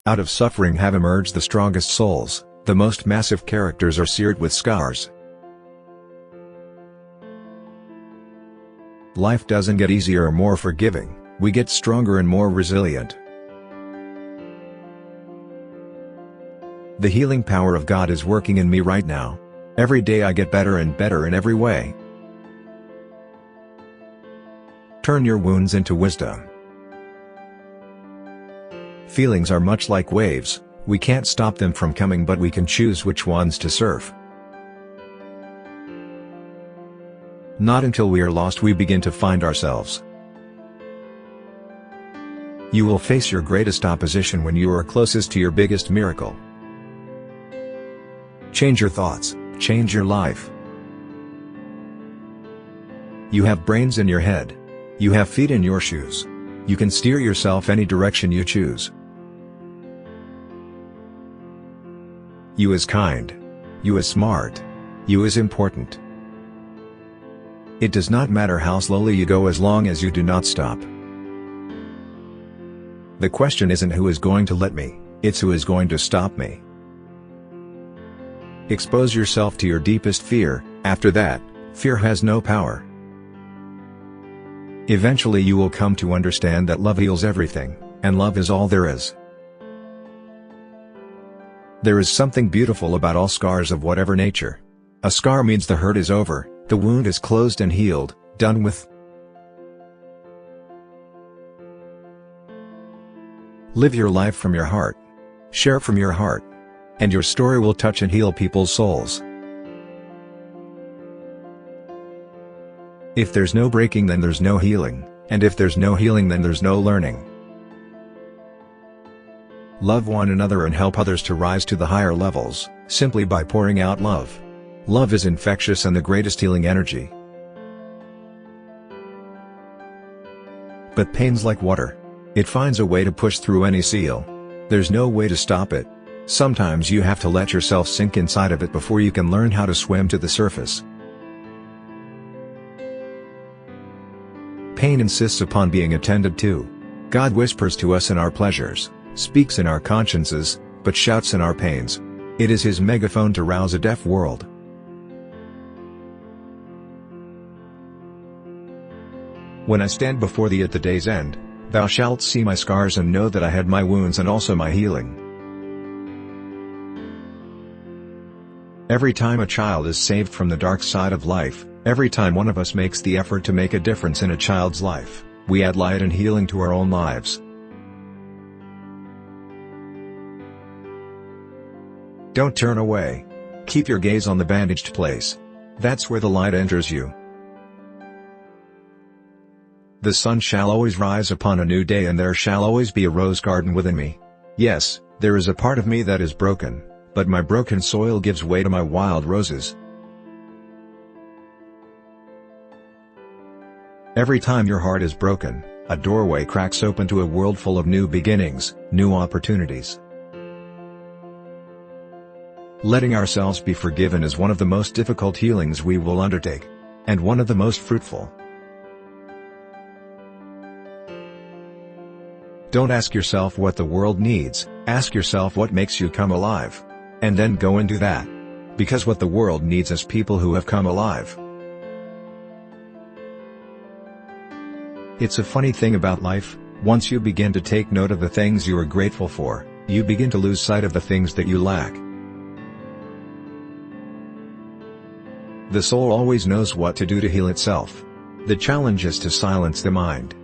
Out of suffering have emerged the strongest souls, the most massive characters are seared with scars. Life doesn't get easier or more forgiving, we get stronger and more resilient. The healing power of God is working in me right now. Every day I get better and better in every way. Turn your wounds into wisdom. Feelings are much like waves, we can't stop them from coming, but we can choose which ones to surf. Not until we are lost we begin to find ourselves. You will face your greatest opposition when you are closest to your biggest miracle. Change your thoughts, change your life. You have brains in your head. You have feet in your shoes. You can steer yourself any direction you choose. You is kind. You is smart. You is important. It does not matter how slowly you go as long as you do not stop. The question isn't who is going to let me, it's who is going to stop me. Expose yourself to your deepest fear, after that, fear has no power. Eventually you will come to understand that love heals everything, and love is all there is. There is something beautiful about all scars of whatever nature. A scar means the hurt is over, the wound is closed and healed, done with. Live your life from your heart. Share from your heart. And your story will touch and heal people's souls. If there's no breaking, then there's no healing, and if there's no healing, then there's no learning. Love one another and help others to rise to the higher levels, simply by pouring out love. Love is infectious and the greatest healing energy. But pain's like water. It finds a way to push through any seal. There's no way to stop it. Sometimes you have to let yourself sink inside of it before you can learn how to swim to the surface. Pain insists upon being attended to. God whispers to us in our pleasures, speaks in our consciences, but shouts in our pains. It is his megaphone to rouse a deaf world. When I stand before thee at the day's end, thou shalt see my scars and know that I had my wounds and also my healing. Every time a child is saved from the dark side of life, every time one of us makes the effort to make a difference in a child's life, we add light and healing to our own lives. Don't turn away. Keep your gaze on the bandaged place. That's where the light enters you. The sun shall always rise upon a new day, and there shall always be a rose garden within me. Yes, there is a part of me that is broken, but my broken soil gives way to my wild roses. Every time your heart is broken, a doorway cracks open to a world full of new beginnings, new opportunities. Letting ourselves be forgiven is one of the most difficult healings we will undertake, and one of the most fruitful. Don't ask yourself what the world needs, ask yourself what makes you come alive. And then go and do that. Because what the world needs is people who have come alive. It's a funny thing about life, once you begin to take note of the things you are grateful for, you begin to lose sight of the things that you lack. The soul always knows what to do to heal itself. The challenge is to silence the mind.